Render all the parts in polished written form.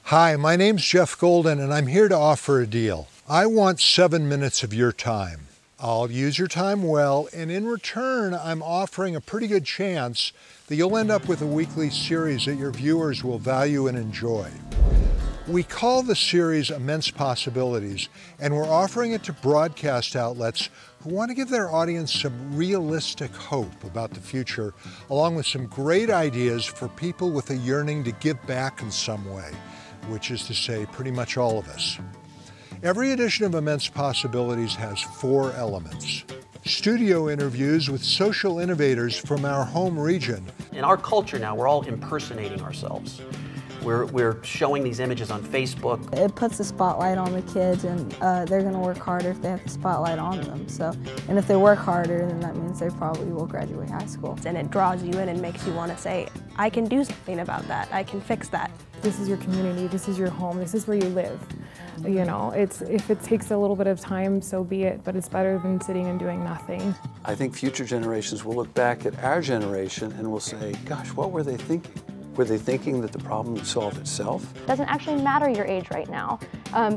Hi, my name's Jeff Golden, and I'm here to offer a deal. I want 7 minutes of your time. I'll use your time well, and in return, I'm offering a pretty good chance that you'll end up with a weekly series that your viewers will value and enjoy. We call the series Immense Possibilities, and we're offering it to broadcast outlets who want to give their audience some realistic hope about the future, along with some great ideas for people with a yearning to give back in some way, which is to say pretty much all of us. Every edition of Immense Possibilities has 4 elements. Studio interviews with social innovators from our home region. In our culture now, we're all impersonating ourselves. We're showing these images on Facebook. It puts the spotlight on the kids, and they're going to work harder if they have the spotlight on them. And if they work harder, then that means they probably will graduate high school. And it draws you in and makes you want to say, I can do something about that. I can fix that. This is your community. This is your home. This is where you live. You know, if it takes a little bit of time, so be it, but it's better than sitting and doing nothing. I think future generations will look back at our generation and will say, gosh, what were they thinking? Were they thinking that the problem would solve itself? It doesn't actually matter your age right now.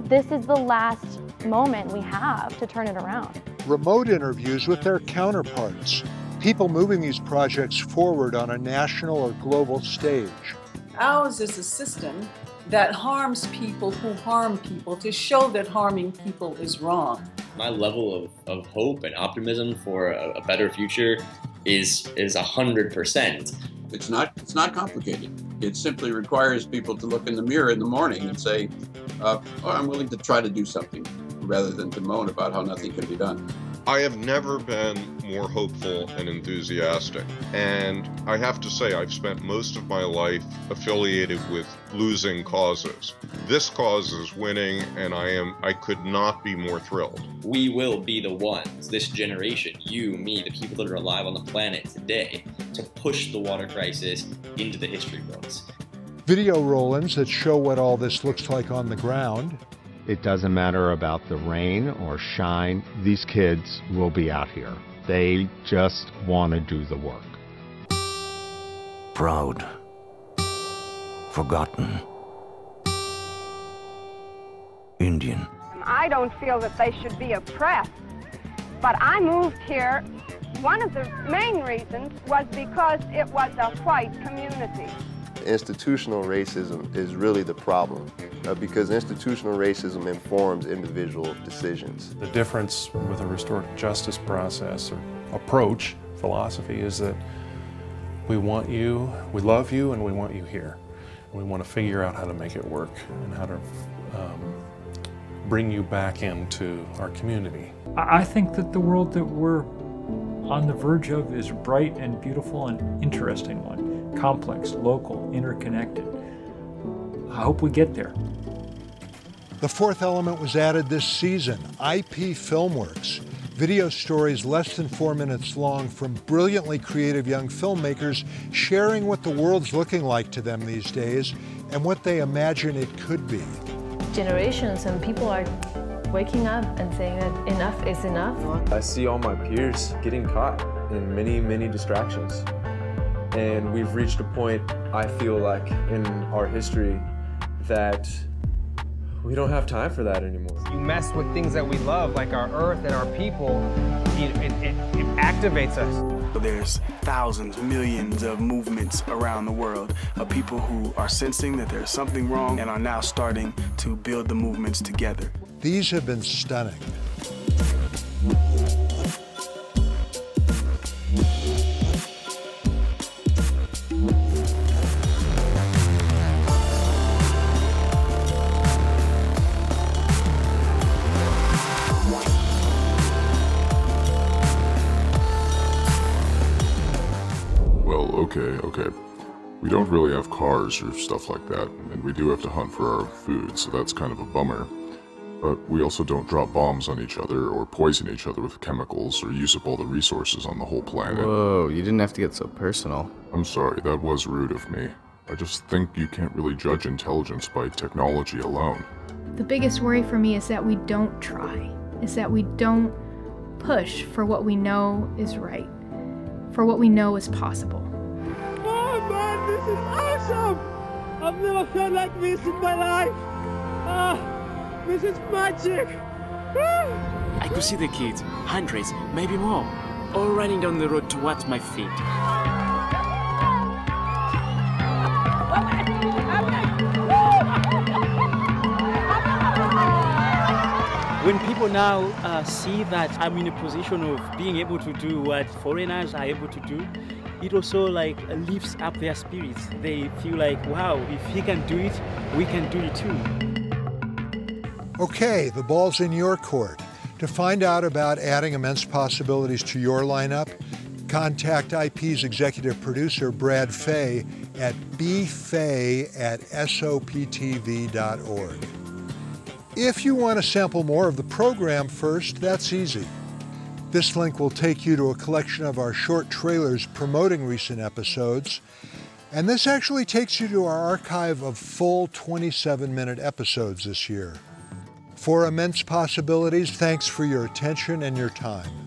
This is the last moment we have to turn it around. Remote interviews with their counterparts, people moving these projects forward on a national or global stage. Ours is a system that harms people who harm people to show that harming people is wrong. My level of hope and optimism for a better future is 100%. It's not complicated. It simply requires people to look in the mirror in the morning and say, oh, I'm willing to try to do something, rather than to moan about how nothing can be done. I have never been more hopeful and enthusiastic, and I have to say I've spent most of my life affiliated with losing causes. This cause is winning, and I could not be more thrilled. We will be the ones, this generation, you, me, the people that are alive on the planet today, to push the water crisis into the history books. Video roll-ins that show what all this looks like on the ground. It doesn't matter about the rain or shine. These kids will be out here. They just want to do the work. Proud. Forgotten. Indian. I don't feel that they should be oppressed, but I moved here. One of the main reasons was because it was a white community. Institutional racism is really the problem because institutional racism informs individual decisions. The difference with a restorative justice process or approach, philosophy, is that we want you, we love you, and we want you here. And we want to figure out how to make it work and how to bring you back into our community. I think that the world that we're on the verge of is a bright and beautiful and interesting one. Complex, local, interconnected. I hope we get there. The 4th element was added this season, IP Filmworks. Video stories less than 4 minutes long from brilliantly creative young filmmakers sharing what the world's looking like to them these days and what they imagine it could be. Generations and people are waking up and saying that enough is enough. I see all my peers getting caught in many, many distractions. And we've reached a point, I feel like, in our history that we don't have time for that anymore. You mess with things that we love, like our earth and our people, it activates us. There's thousands, millions of movements around the world of people who are sensing that there's something wrong and are now starting to build the movements together. These have been stunning. Okay. We don't really have cars or stuff like that, and we do have to hunt for our food, so that's kind of a bummer. But we also don't drop bombs on each other or poison each other with chemicals or use up all the resources on the whole planet. Whoa, you didn't have to get so personal. I'm sorry, that was rude of me. I just think you can't really judge intelligence by technology alone. The biggest worry for me is that we don't try, is that we don't push for what we know is right, for what we know is possible. Oh man, this is awesome! I've never felt like this in my life. This is magic. I could see the kids, hundreds, maybe more, all running down the road towards my feet. When people now see that I'm in a position of being able to do what foreigners are able to do, it also like lifts up their spirits. They feel like, wow, if he can do it, we can do it too. Okay, the ball's in your court. To find out about adding immense possibilities to your lineup, contact IP's executive producer, Brad Fay, at bfay@soptv.org. If you want to sample more of the program first, that's easy. This link will take you to a collection of our short trailers promoting recent episodes, and this actually takes you to our archive of full 27-minute episodes this year. For Immense Possibilities, thanks for your attention and your time.